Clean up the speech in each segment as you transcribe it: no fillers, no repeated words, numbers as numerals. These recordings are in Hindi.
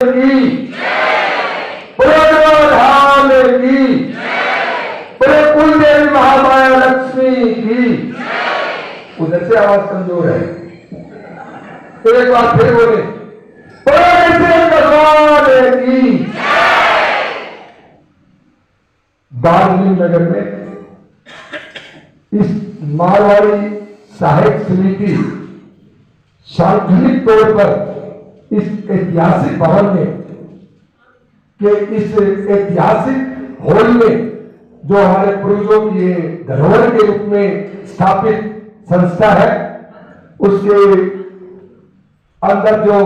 की, धाम की, बोले कुलदेवी महामाया लक्ष्मी की। उधर से आवाज कमजोर है, तो एक बार फिर बोले भगवान की। दार्जिलिंग नगर में इस मारवाड़ी साहित्य समिति सार्वजनिक तौर पर इस ऐतिहासिक भवन में के इस ऐतिहासिक हॉल में जो हमारे पूर्वजों की ये धरोहर के रूप में स्थापित संस्था है, उसके अंदर जो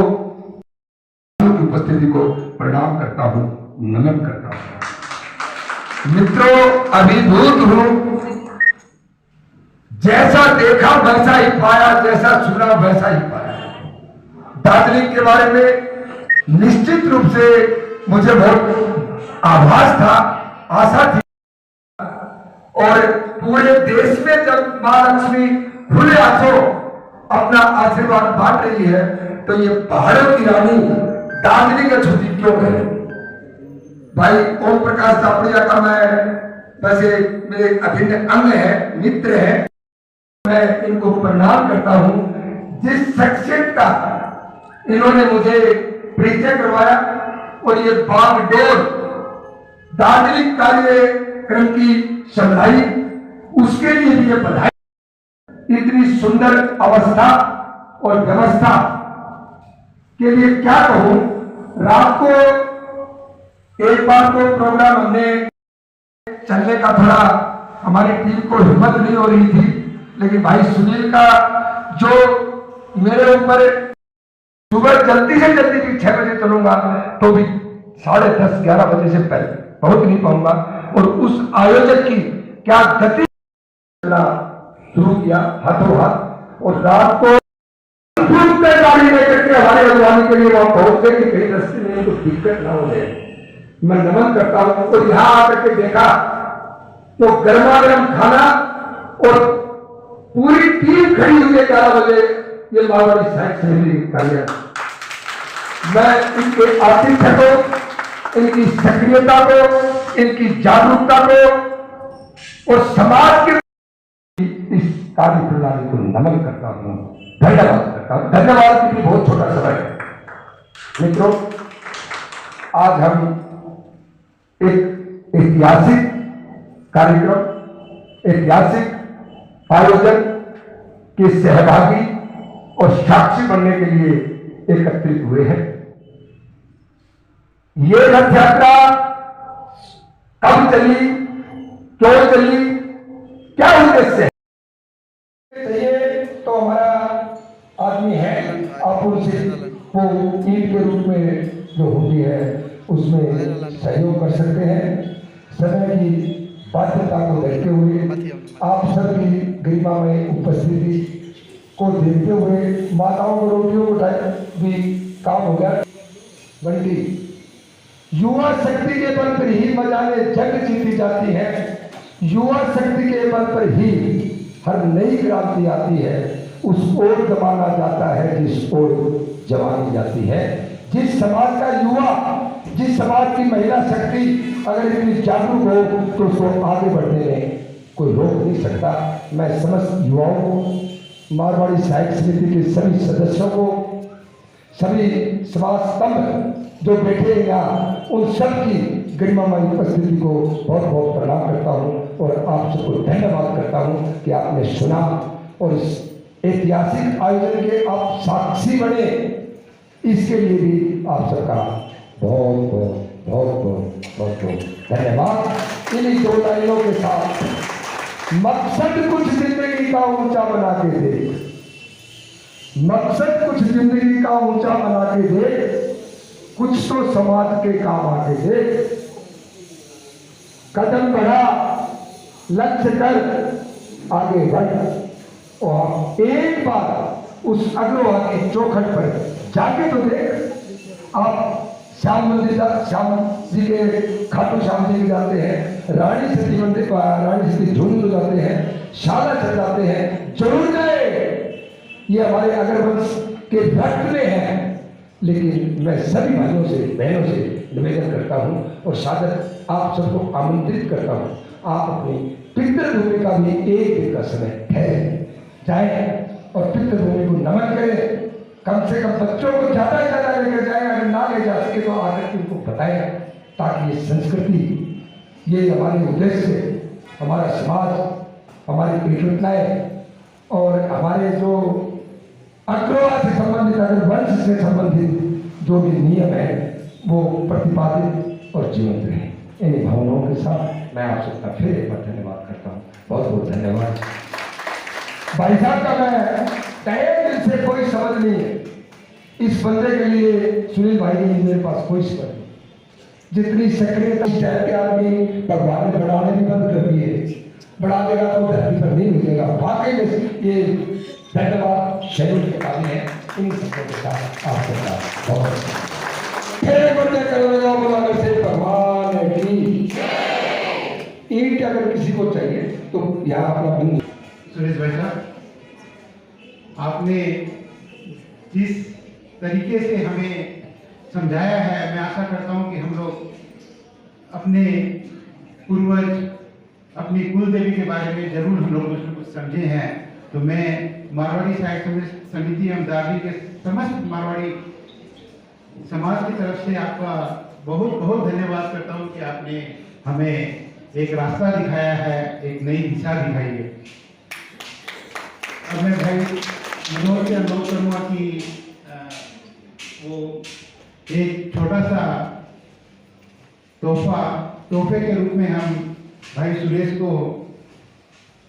उपस्थिति को प्रणाम करता हूं, नमन करता हूं। मित्रों, अभिभूत हूं। जैसा देखा वैसा ही पाया, जैसा सुना वैसा ही पाया। दार्जिलिंग के बारे में निश्चित रूप से मुझे बहुत आभास था, आशा थी। और पूरे देश में जब मां लक्ष्मी खुले हाथों अपना आशीर्वाद बांट रही है, तो ये पहाड़ों की रानी दार्जिलिंग का छुट्टी क्यों है? भाई ओम प्रकाश दापड़िया का मैं वैसे मेरे अभिन्न अंग है, मित्र है, मैं इनको प्रणाम करता हूं। जिस शख्सियत का इन्होंने मुझे परिचय करवाया और ये बागडोर दार्जिलिंग कार्यक्रम की संभाई, उसके लिए भी ये बधाई। इतनी सुंदर अवस्था और व्यवस्था के लिए क्या कहूं। रात को एक बार तो प्रोग्राम हमने चलने का थोड़ा हमारी टीम को हिम्मत नहीं हो रही थी, लेकिन भाई सुनील का जो मेरे ऊपर सुबह जल्दी से जल्दी भी 6 बजे चलूंगा तो भी 10:30-11 बजे से पहले पहुंच नहीं पाऊंगा। और उस आयोजक की क्या गति शुरू किया हाथों हाथ, और रात को गाड़ी लेकर के हमारे अगवानी के लिए वहां पहुंच गए कि कहीं रास्ते में तो दिक्कत ना हो जाए। मैं नमन करता हूं। और यहां आकर के देखा तो गर्मा गर्म खाना और पूरी टीम खड़ी हुई है 11 बजे ये मारवाड़ी साहित्य समिति कार्य। मैं इनके आतिथ्य को, इनकी सक्रियता को, इनकी जागरूकता को और समाज के इस कार्य प्रणाली को नमन करता हूं, धन्यवाद करता हूं। धन्यवाद के लिए बहुत छोटा समय है। मित्रों, आज हम एक ऐतिहासिक कार्यक्रम, ऐतिहासिक आयोजन के सहभागी और साक्षी बनने के लिए एकत्रित हुए हैं। ये रथ यात्रा कब चली, क्यों चली, क्या उद्देश्य है? तो हमारा आदमी है, आप उनसे वो ईद के रूप में जो होती है उसमें सहयोग कर सकते हैं। समय की बाध्यता को देखते हुए, आप सबकी गरिमा में उपस्थिति को देखते हुए, माताओं को रोटियों को भी काम हो गया। बंटी, युवा शक्ति के बल पर ही मजाने जंग जीती जाती है। युवा शक्ति के बल पर ही हर नई क्रांति आती है। उस ओर जमाना जाता है जिस ओर जवानी जाती है। जिस समाज का युवा, जिस समाज की महिला शक्ति अगर इतनी जागरूक हो तो उसको आगे बढ़ने में कोई रोक नहीं सकता। मैं समस्त युवाओं को, मारवाड़ी साहित्य समिति के सभी सदस्यों को, सभी समाज स्तंभ जो बैठे हैं यहाँ, उन सब की गरिमामय उपस्थिति को बहुत बहुत प्रणाम करता हूँ और आप सबको धन्यवाद करता हूँ कि आपने सुना और इस ऐतिहासिक आयोजन के आप साक्षी बने। इसके लिए भी आप सबका बहुत बहुत बहुत बहुत बहुत बहुत धन्यवाद। इन्हीं 2 लाइनों के साथ, मकसद कुछ जिंदगी का ऊंचा बना के दे, मकसद कुछ जिंदगी का ऊंचा बना के दे, कुछ तो समाज के काम आके दे। कदम बढ़ा, लक्ष्य कर, आगे बढ़। और एक बार उस अग्रवाह की चौखट पर जाके तो देख। आप श्याम मंदिर, श्याम जी के, खाटू श्याम जी के जाते हैं, रानी सती मंदिर, रानी सती झुंझुनू जाते हैं, शाला चल जाते हैं, जरूर गए। ये हमारे अग्रवंश के रक्त में है। लेकिन मैं सभी भाइयों से बहनों से निवेदन करता हूँ और सादर आप सबको आमंत्रित करता हूँ, आप अपनी पितृभूमि का भी एक दिन का समय ठहरे जाए और पितृभूमि को नमन करें। कम से कम बच्चों को ज़्यादा से ज़्यादा लेकर जाए, अगर ना ले जा सके तो आकर उनको बताएं, ताकि ये संस्कृति, ये हमारे उद्देश्य, हमारा समाज, हमारी पीढ़ियाँ और हमारे जो अग्रवा से संबंधित, अगर वंश से संबंधित जो भी नियम है वो प्रतिपादित और जीवंत रहे। इन भावनाओं के साथ मैं आप सबका फिर एक बार धन्यवाद करता हूँ। बहुत बहुत धन्यवाद। भाई साहब का मैं तहे दिल से कोई समझ नहीं है, इस बंदे के लिए सुनील भाई ने मेरे पास कोई समझ नहीं। जितनी सक्रियता के आदमी भगवान ने बढ़ाने भी बंद कर दिए, बढ़ा देगा तो धरती पर नहीं मिलेगा। वाकई में ये धन्यवाद शेड्यूल के काबिल है। इन सबको के साथ आपके साथ बहुत फिर बंदे करोगे बोला से भगवान की ईंट अगर किसी को चाहिए तो यहाँ अपना बिंदु। सुरेश भाई साहब, आपने जिस तरीके से हमें समझाया है, मैं आशा करता हूं कि हम लोग अपने पूर्वज, अपनी कुल देवी के बारे में जरूर हम लोग कुछ न कुछ समझे हैं। तो मैं मारवाड़ी साहित्य समिति एवं दादी के समस्त मारवाड़ी समाज की तरफ से आपका बहुत बहुत धन्यवाद करता हूं कि आपने हमें एक रास्ता दिखाया है, एक नई दिशा दिखाई है। अब मैं भाई मनोहर से अनुरोध करूँगा कि वो एक छोटा सा तोहफे के रूप में हम भाई सुरेश को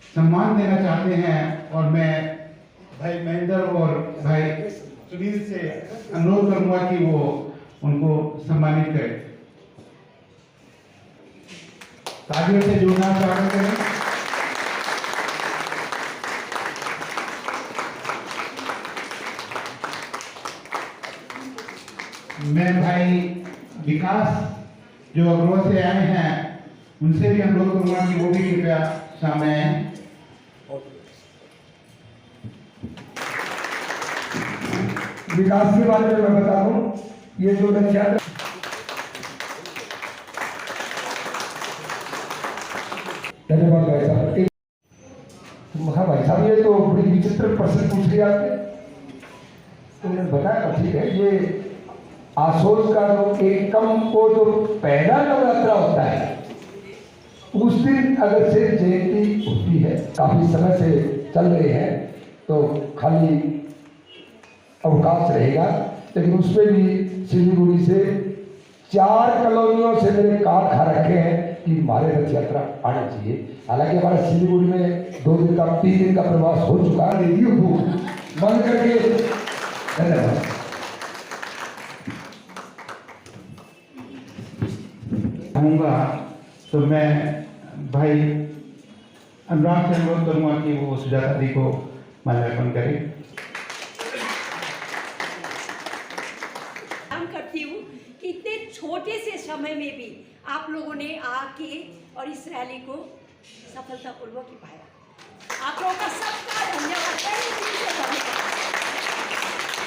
सम्मान देना चाहते हैं, और मैं भाई महेंद्र और भाई सुनील से अनुरोध करूँगा कि वो उनको सम्मानित करें। तालियों से जोरदार स्वागत करें। मैं भाई विकास जो अग्रवा से आए हैं उनसे भी अनुरोध करूंगा कि वो भी कृपया सामने आए। विकास के बारे में मैं बता दूं, ये जो रथयात्रा धन्यवाद भाई साहब। हाँ भाई साहब, ये तो बड़ी विचित्र प्रश्न पूछ लिया आपने। तो उन्होंने बताया ठीक है, ये आसोज का जो एकम को जो पहला नवरात्रा होता है उस दिन अगर से जयंती होती है, काफी समय से चल रहे हैं, तो खाली अवकाश रहेगा। लेकिन उसमें भी सिलीगुड़ी से 4 कॉलोनियों से मेरे कार्ड खा रखे हैं कि हमारे रथ यात्रा आना चाहिए। हालांकि हमारा सिलीगुड़ी में 2 दिन का 3 दिन का प्रवास हो चुका है। रिव्यू बुक बंद करके धन्यवाद। तो मैं भाई अनुराग से अनुरोध करूँगा कि वो सुजाता दी को माल्यार्पण करें। करती हूँ कि इतने छोटे से समय में भी आप लोगों ने आके और इस रैली को सफलतापूर्वक निभाया। आप लोगों का सबका धन्यवाद।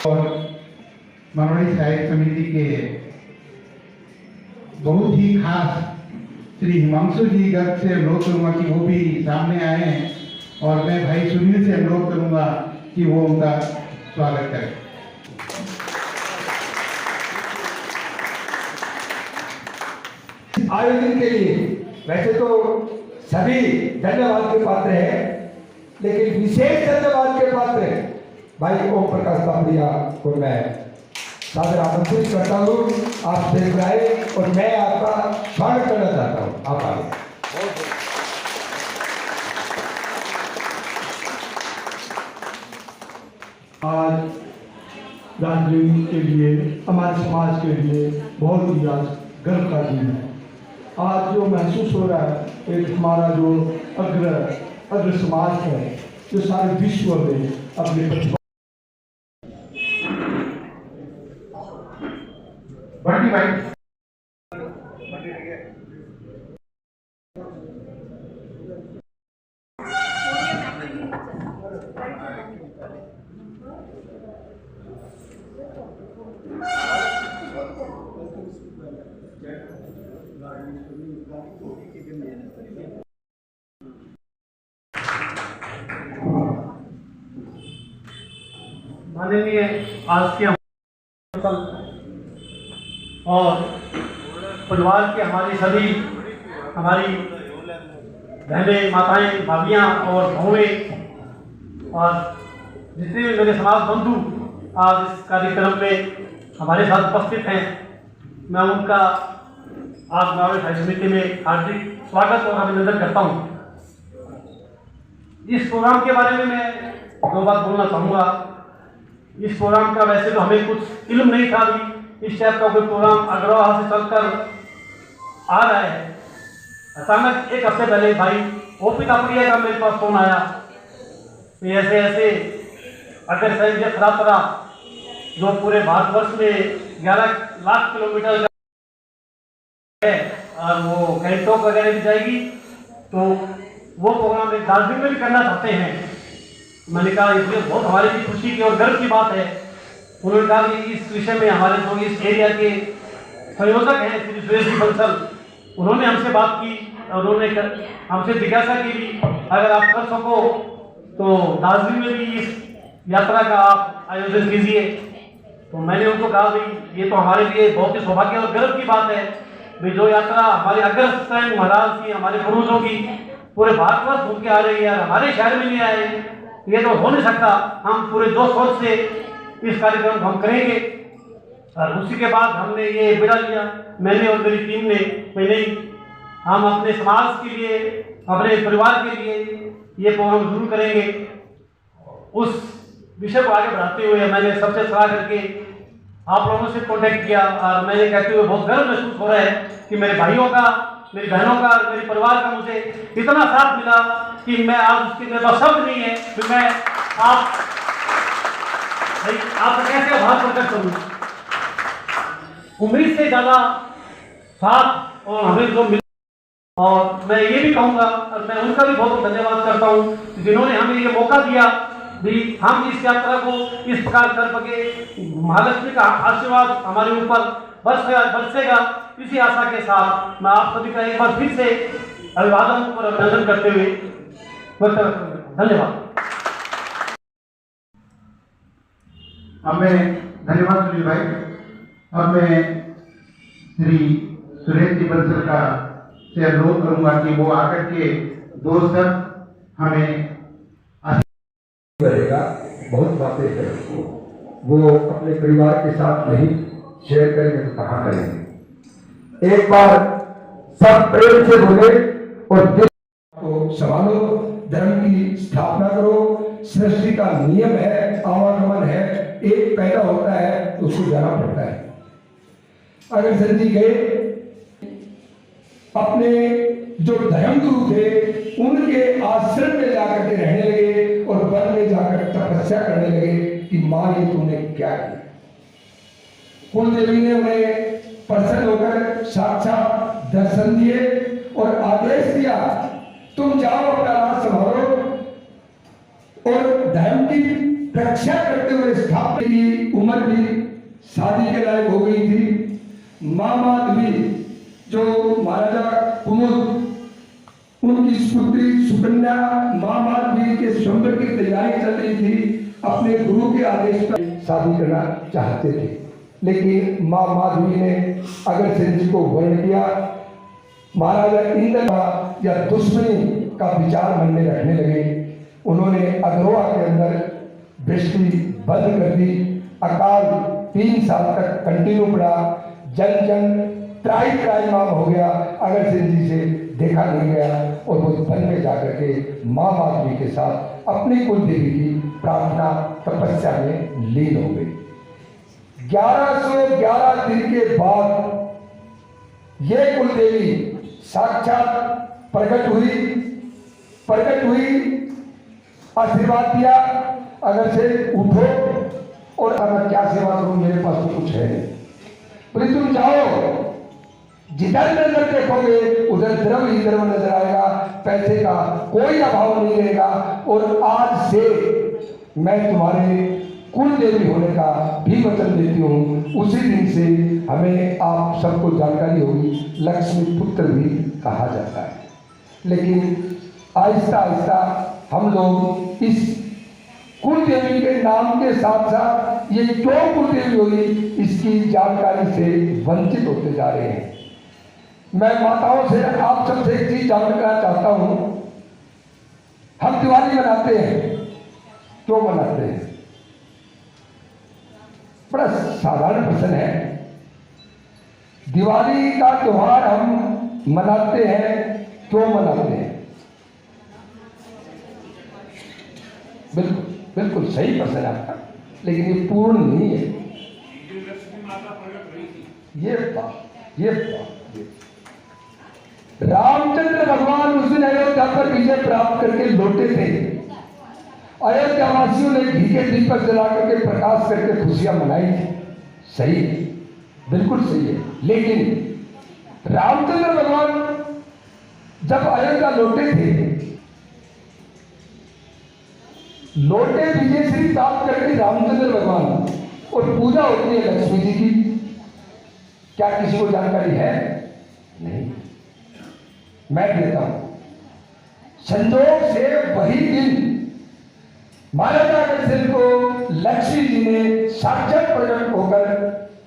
और मारवाड़ी साहित्य समिति के बहुत ही खास श्री हिमांशु जी गर्ग से अनुरोध करूंगा कि वो भी सामने आए, और मैं भाई सुनील से अनुरोध करूंगा कि वो उनका स्वागत करें। आयोजन के लिए वैसे तो सभी धन्यवाद के पात्र हैं, लेकिन विशेष धन्यवाद के पात्र भाई ओम प्रकाश तापड़िया को मैं सादर आमंत्रित करता हूँ। आप देख आए और मैं आपका स्वागत करना चाहता हूँ। आप आगे। आज राजनीति के लिए, हमारे समाज के लिए बहुत ही आज गर्व का दिन है। आज जो महसूस हो रहा है, एक हमारा जो अग्र समाज है जो सारे विश्व में अपने बड़ी भाई Thank you. माननीय आज के और परिवार के हमारी बहनें, माताएं, भाभियां और बहुएं और जितने भी मेरे समाज बंधु आज इस कार्यक्रम में हमारे साथ उपस्थित हैं, मैं उनका आज नावे साहित्य समिति में हार्दिक स्वागत और अभिनंदन करता हूं। इस प्रोग्राम के बारे में मैं दो बात बोलना चाहूँगा। इस प्रोग्राम का वैसे तो हमें कुछ इल्म नहीं था, भी इस टाइप का कोई प्रोग्राम अग्रवाह से चलकर आ रहा है। अचानक एक हफ्ते पहले भाई ओपी तापड़िया का मेरे पास फोन आया कि ऐसे ऐसे अगर सही खरातरा जो पूरे भारतवर्ष में 11 लाख किलोमीटर है और वो गैंगटॉक वगैरह भी जाएगी, तो वो प्रोग्राम एक दार्जिलिंग में भी करना चाहते हैं। मैंने कहा इसलिए बहुत हमारे लिए खुशी की और गर्व की बात है। उन्होंने कहा कि इस विषय में हमारे जो इस एरिया के संयोजक हैं श्री सुरेश जी बंसल, उन्होंने हमसे बात की और उन्होंने हमसे जिज्ञासा की भी अगर आप कर सको तो दार्जिलिंग में भी इस यात्रा का आप आयोजन कीजिए। तो मैंने उनको कहा भाई ये तो हमारे लिए बहुत ही सौभाग्य और गर्व की बात है भाई, जो यात्रा हमारे अग्रस्त महाराज की, हमारे पूर्वजों की पूरे भारतवर्ष घूम के आ रही है, हमारे शहर में नहीं आए, ये तो हो नहीं सकता। हम पूरे जोश शोर से इस कार्यक्रम को हम करेंगे। और उसी के बाद हमने ये बिड़ा लिया, मैंने और मेरी टीम ने, मैं नहीं, हम अपने समाज के लिए, अपने परिवार के लिए ये प्रोग्राम शुरू करेंगे। उस विषय को आगे बढ़ाते हुए मैंने सबसे सलाह करके आप लोगों से कॉन्टेक्ट किया और मैंने कहते हुए बहुत गर्व महसूस हो रहा है कि मेरे भाइयों का, मेरी बहनों का, मेरे परिवार का मुझे इतना साथ मिला कि मैं आज उसके मेरे पास शब्द नहीं है कि मैं आप कैसे आभार प्रकट करूं। उम्मीद से ज्यादा साथ और हमें जो मिला, और मैं ये भी कहूंगा और मैं उनका भी बहुत धन्यवाद करता हूं जिन्होंने हमें ये मौका दिया भी हम इस यात्रा को इस प्रकार कर सके। महालक्ष्मी का आशीर्वाद हमारे ऊपर बरसेगा, इसी आशा के साथ मैं आप सभी का एक बार फिर से अभिवादन और अभिनंदन करते हुए धन्यवाद। हमें धन्यवाद सुनील भाई। और मैं श्री सुरेश जी बंसल का से अनुरोध करूंगा कि वो आकर के दो शब्द हमें करेगा। बहुत बातें हैं वो अपने परिवार के साथ नहीं शेयर करेंगे तो कहाँ करेंगे। एक बार सब प्रेम से बोले और दिल को संभालो, धर्म की स्थापना करो। सृष्टि का नियम है, आवागमन है, एक पैदा होता है तो उसको जाना पड़ता है। अगर सर जी गए अपने जो धर्म गुरु थे उनके आश्रम में जाकर के रहने लगे और वन में जाकर तपस्या करने लगे कि मां ये तुमने क्या किया। कुल देवी ने उन्हें प्रसन्न होकर साक्षात दर्शन दिए और आदेश दिया तुम जाओ अपना राज संभालो और धर्म की रक्षा करते हुए स्थापना की उम्र भी शादी के लायक हो गई थी। मां माधवी जो महाराजा कुमुद उनकी पुत्री सुकन्या मां माधवी के स्वयंवर की तैयारी चल रही थी। अपने गुरु के आदेश पर शादी करना चाहते थे, लेकिन मां माधवी ने अग्रसेन जी को वर्ण किया। महाराजा इंद्र का या दुश्मनी का विचार मन में रखने लगे। उन्होंने अग्रवाह के अंदर वृष्टि बंद कर दी। अकाल 3 साल तक कंटिन्यू पड़ा। जन जन त्राई माम हो गया। अग्रसेन जी से देखा नहीं गया और वो वन में जाकर के मां माधवी के साथ अपनी कुल देवी की प्रार्थना तपस्या में लीन हो गई। 1111 दिन के बाद ये कुल देवी साक्षात प्रकट हुई, आशीर्वाद दिया अगर से उठो और अगर क्या सेवा करूं, मेरे पास तो कुछ है नहीं, बोले तुम जाओ, जिधर नजर देखोगे उधर द्रव ही द्रव नजर आएगा, पैसे का कोई अभाव नहीं रहेगा और आज से मैं तुम्हारे कुल देवी होने का भी वचन देती हूँ। उसी दिन से हमें आप सबको जानकारी होगी लक्ष्मी पुत्र भी कहा जाता है। लेकिन आहिस्ता आहिस्ता हम लोग इस कुल देवी के नाम के साथ साथ ये क्यों कुल देवी हुई इसकी जानकारी से वंचित होते जा रहे हैं। मैं माताओं से आप सबसे एक चीज जानना चाहता हूँ, हम दिवाली मनाते हैं, क्यों मनाते हैं? बड़ा साधारण प्रश्न है। दिवाली का त्योहार हम मनाते हैं, क्यों मनाते हैं? बिल्कुल बिल्कुल सही प्रश्न है आपका, लेकिन ये पूर्ण नहीं है। ये रामचंद्र भगवान उस दिन अयोध्या पर विजय प्राप्त करके लौटे थे। अयोध्या वासियों ने घी के दीपक जला करके प्रकाश करके खुशियां मनाई थी। सही है, बिल्कुल सही है। लेकिन रामचंद्र भगवान जब अयोध्या लौटे थे, लौटे विजय श्री प्राप्त करके रामचंद्र भगवान और पूजा होती है लक्ष्मी जी की, क्या किसी को जानकारी है? नहीं, मैं देता हूं। संजोग से वही दिन महाराजा अग्रसेन को लक्ष्मी जी ने साक्षात प्रकट होकर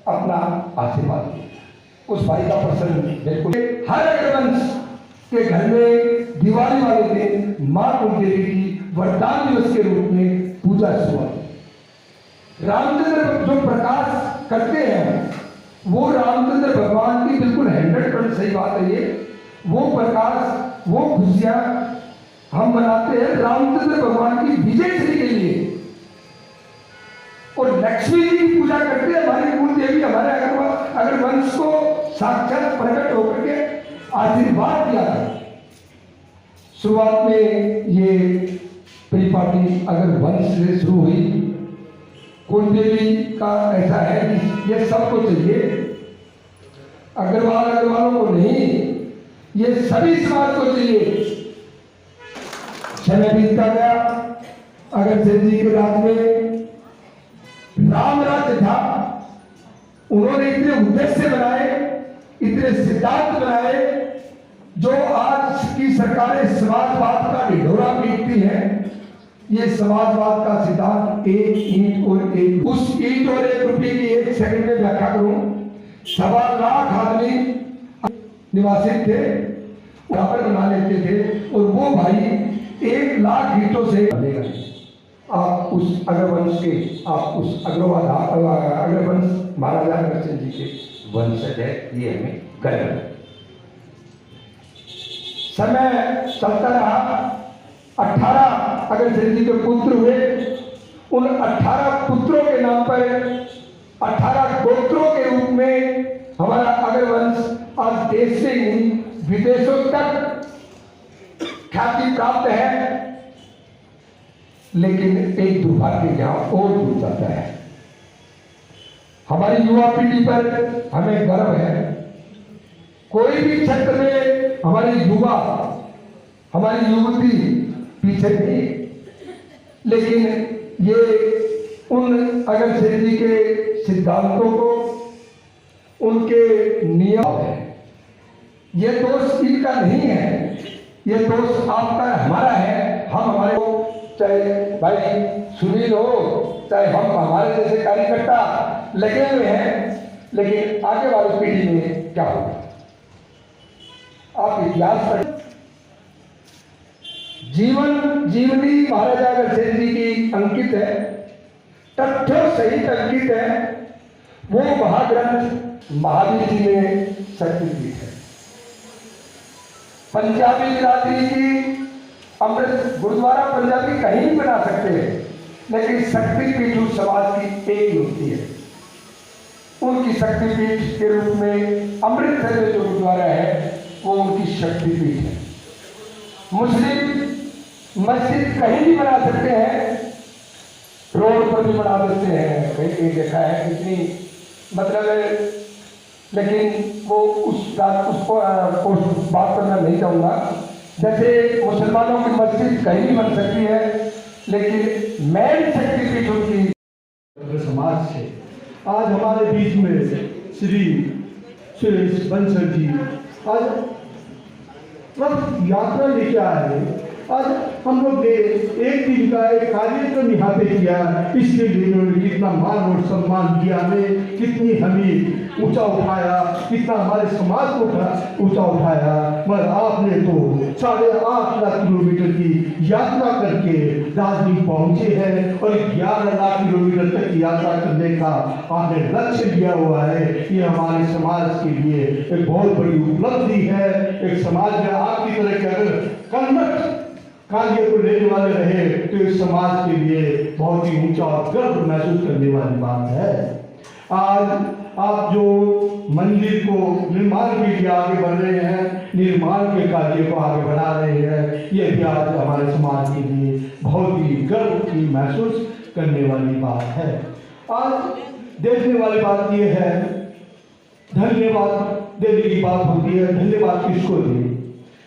अपना आशीर्वाद दिया। उस भाई का प्रसन्न बिल्कुल हर अग्रवंश के घर में दिवाली वाले दिन मां कुलदेवी की वरदान दिवस के रूप में पूजा शुरू हुई। रामचंद्र जो प्रकाश करते हैं वो रामचंद्र भगवान की बिल्कुल 100% सही बात है। ये वो प्रकाश, वो खुशियां हम मनाते हैं रामचंद्र भगवान की विजय श्री के लिए, और लक्ष्मी जी की पूजा करते हैं। हमारी कुल देवी हमारे अगर वंश को साक्षात प्रकट होकर के आशीर्वाद दिया था। शुरुआत में ये परिपाटी अगर वंश से शुरू हुई, कुल देवी का ऐसा है कि ये सबको चाहिए, अग्रवालों को नहीं, ये सभी समाज को चाहिए। समय बीतता गया, अग्रसेन जी के राज में राम राज्य था। उन्होंने इतने उद्देश्य बनाए, इतने सिद्धांत बनाए, जो आज की सरकारें समाजवाद का ढिढोरा पीटती हैं। ये समाजवाद का सिद्धांत एक ईंट और एक, उस ईंट और एक रुपये की एक सेकंड में व्याख्या करूं। 1.25 लाख आदमी निवासित थे, घर बना लेते थे, और वो भाई 1 लाख ईंटों से बनेगा। आप उस अग्रवंश के, आप उस अग्रवंश महाराजा अग्रसेन जी के वंशज है, ये हमें गर्व है। समय चलता रहा, 18 अग्रसेन जी के पुत्र हुए। उन 18 पुत्रों के नाम पर 18 गोत्रों के रूप में हमारा अग्रवंश आज देश से ही विदेशों तक ख्याति प्राप्त है। लेकिन एक दुर्भाग्य यहाँ और जुड़ जाता है। हमारी युवा पीढ़ी पर हमें गर्व है। कोई भी क्षेत्र में हमारी युवा, हमारी युवती पीछे नहीं, लेकिन ये उन अग्रसेन जी के सिद्धांतों को, उनके नियम है। ये दोष इनका नहीं है, ये दोष आपका हमारा है। हम हमारे, चाहे भाई सुनील हो, चाहे हम हमारे जैसे कार्यकर्ता लगे हुए हैं, लेकिन आगे वाली पीढ़ी में क्या होगा? आप इतिहास पढ़ें। जीवनी महाराजा अग्रसेन जी की अंकित है, तथ्यों सहित अंकित है। वो महाग्रंथ महावीर जी में शक्तिपीठ है। पंजाबी बिरादरी की अमृत गुरुद्वारा पंजाबी कहीं भी बना सकते हैं, लेकिन शक्तिपीठ उस समाज की एक होती है। उनकी शक्तिपीठ के रूप में अमृतसर में जो गुरुद्वारा है वो उनकी शक्तिपीठ है। मुस्लिम मस्जिद कहीं भी बना सकते हैं, रोड पर भी बना देते हैं, कहीं कहीं देखा है कितनी, मतलब, लेकिन वो उसको बात करना नहीं चाहूँगा। जैसे मुसलमानों की मस्जिद कहीं भी बन सकती है, लेकिन मेन शक्तिपीठ उनकी समाज से। आज हमारे बीच में श्री सुरेश बंसल जी आज रथ यात्रा लेके आए। आज हम लोग ने एक दिन का एक कार्यक्रम यहाँ पे किया, इसके लिए उन्होंने कितना मान और सम्मान दिया, हमें कितनी हमें ऊंचा उठाया, कितना हमारे समाज को ऊंचा उठाया। मगर आपने तो 8.5 लाख किलोमीटर की यात्रा करके दार्जिलिंग पहुंचे हैं और 11 लाख किलोमीटर तक की यात्रा करने का आपने लक्ष्य लिया हुआ है। ये हमारे समाज के लिए एक बहुत बड़ी उपलब्धि है। एक समाज में आपकी तरह के अगर कर्मठ कार्य को लेने वाले रहे तो इस समाज के लिए बहुत ही ऊंचा और गर्व महसूस करने वाली बात है। आज आप जो मंदिर को निर्माण के लिए आगे बढ़ रहे हैं, निर्माण के कार्य को आगे बढ़ा रहे हैं, ये भी आज हमारे समाज के लिए बहुत ही गर्व की महसूस करने वाली बात है। आज देखने वाली बात ये है, धन्यवाद देने की बात होती है। धन्यवाद किसको दें?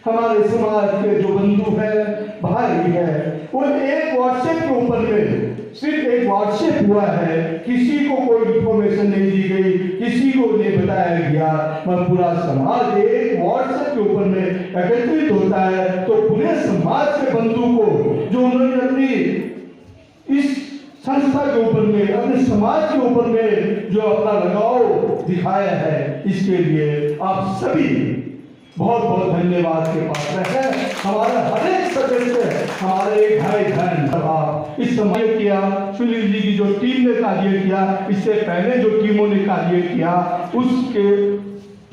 हमारे समाज के जो बंधु है, भाई है, वो एक व्हाट्सएप के ऊपर में सिर्फ एक व्हाट्सएप हुआ है, किसी को कोई इंफॉर्मेशन नहीं दी गई, किसी को नहीं बताया गया, मगर पूरा समाज एक व्हाट्सएप के ऊपर में एकत्रित होता है। तो पूरे समाज के बंधु को जो उन्होंने अपनी इस संस्था के ऊपर में, अपने समाज के ऊपर में जो अपना लगाव दिखाया है, इसके लिए आप सभी बहुत बहुत धन्यवाद के पात्र है। हमारा हर एक सदस्य, हमारे भाई बहन, इस समय किया, सुनील जी की जो टीम ने कार्य किया, इससे पहले जो टीमों ने कार्य किया, उसके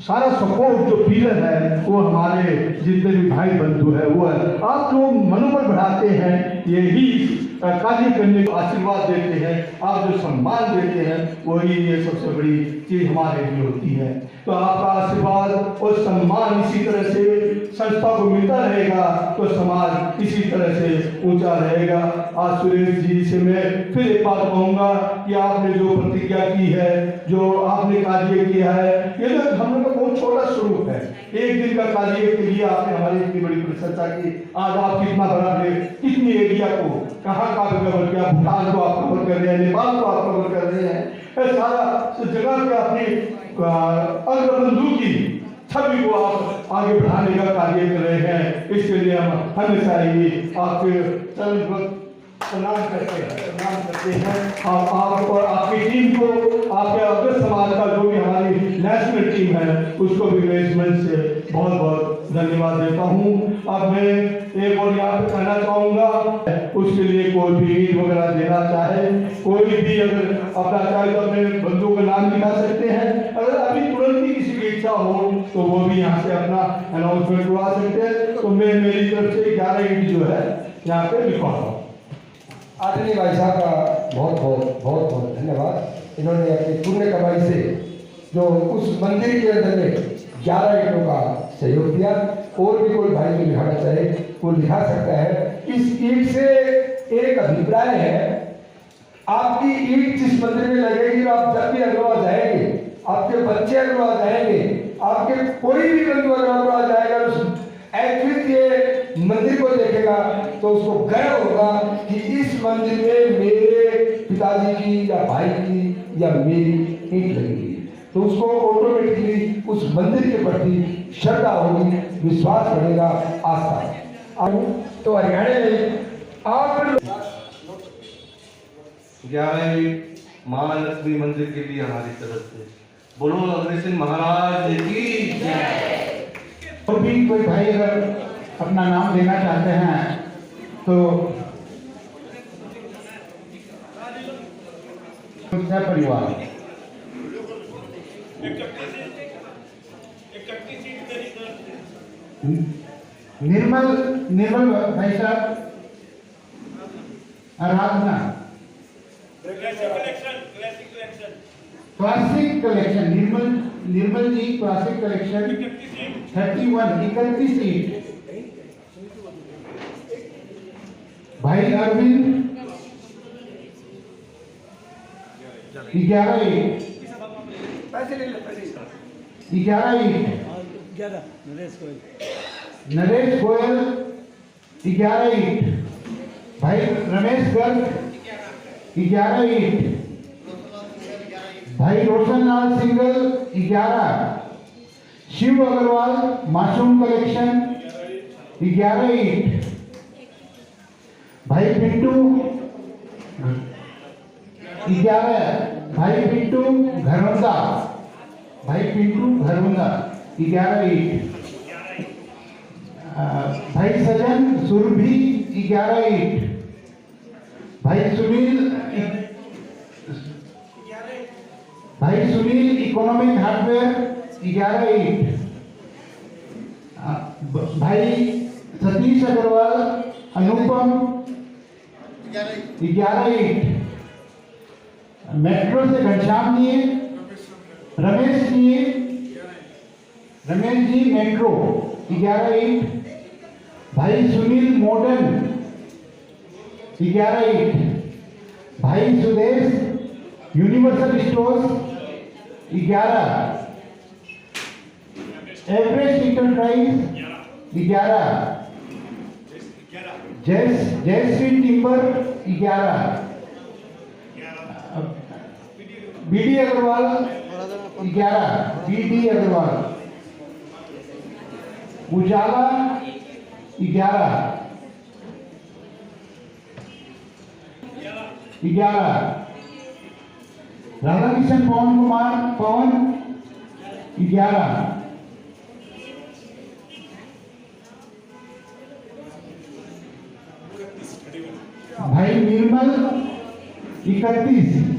सारा सपोर्ट जो पिलर है वो हमारे जितने भी भाई बंधु है वो है। आप लोग मनोबल बढ़ाते हैं, यही कार्य करने को आशीर्वाद देते हैं, आप जो सम्मान देते हैं वही ये सबसे बड़ी चीज हमारे लिए होती है। तो आपका आशीर्वाद और सम्मान इसी तरह से संस्था को मिलता रहेगा तो समाज इसी तरह से ऊंचा रहेगा। आज सुरेश जी से मैं फिर एक बात कहूँगा कि आपने जो प्रतिज्ञा की है, जो आपने कार्य किया है, ये तो हम लोग का बहुत छोटा स्वरूप है। एक दिन का कार्य के लिए आपने हमारी इतनी बड़ी प्रशंसा की। आज आप कितना बड़ा कितनी एरिया को कहाँ कवर किया, भूटान को आप कवर कर रहे हैं, नेपाल को आप कवर कर रहे हैं, सारा जगह पे अपनी अग्रबंधु की छवि को आप आगे बढ़ाने का कार्य कर रहे हैं। इसके लिए हम हमेशा ही आपके चरण प्रणाम करते हैं। आप और आपकी टीम को, आपके अग्र समाज का जो भी हमारी नेशनल टीम है उसको भी मैनेजमेंट से बहुत बहुत धन्यवाद देता हूँ। अब मैं एक और यहाँ पे कहना चाहूँगा, उसके लिए कोई भी ईट वगैरह देना चाहे, कोई भी अगर अपना चाहे तो अपने बंधुओं का नाम लिखा सकते हैं। अगर अभी तुरंत ही किसी की इच्छा हो तो वो भी यहाँ से अपना अनाउंसमेंट करवा सकते हैं। तो मैं मेरी तरफ से 11 ईट जो है यहाँ पे लिखवा रहा हूँ। आदरणीय भाई साहब का बहुत बहुत धन्यवाद। इन्होंने अपनी पुण्य कमाई से जो उस मंदिर के अंदर में 11 ईंटों का सहयोग दिया। और भी कोई भाई जो लिखाना चाहे वो लिखा सकता है। इस ईंट से एक अभिप्राय है, आपकी ईंट जिस मंदिर में लगेगी, आप जब भी अग्रवाल जाएंगे, आपके बच्चे अग्रवाल जाएंगे, आपके कोई भी बंधु अग्रवाल जाएगा, ये मंदिर को देखेगा तो उसको गर्व होगा कि इस मंदिर में मेरे पिताजी की या भाई की या मेरी ईंट लगी। तो उसको ऑटोमेटिकली उस मंदिर के प्रति श्रद्धा होगी, विश्वास बढ़ेगा, आस्था। तो हरियाणा में आप 11 महालक्ष्मी मंदिर के लिए हमारी तरफ से बोलो अग्रसेन महाराज की जय। और भी कोई भाई अगर अपना नाम देना चाहते हैं तो परिवार निर्मल भाई साहब, आराधना क्लासिक कलेक्शन, निर्मल जी क्लासिक कलेक्शन 31 सीट। भाई अरविंद 11 ईट। नरेश गोयल 11 ईट। भाई रमेश गर्ग 11 ईट। भाई रोशन लाल सिंगल 11, शिव अग्रवाल मासूम कलेक्शन 11 ईंट, भाई पिंटू 11, भाई पिंटू घरौंदा, भाई पिंटू घरौंदा 11 ईंट, भाई सजन सुरभि 11 ईंट, भाई सुनील इकोनॉमिक हार्डवेयर 11 ईंट, भाई सतीश अग्रवाल अनुपम 11 ईंट, मेट्रो से घनश्याम जी रमेश जी मेट्रो 11 ईंट, भाई सुनील मॉडर्न 11 ईंट, भाई Sudesh universal stores 11, Everest enterprise 11, Jayshree timber 11, BD Agarwal 11, BD Agarwal, Ujala 11, 11, Radhakishan Pawan Kumar Pawan 11, भाई निर्मल 31,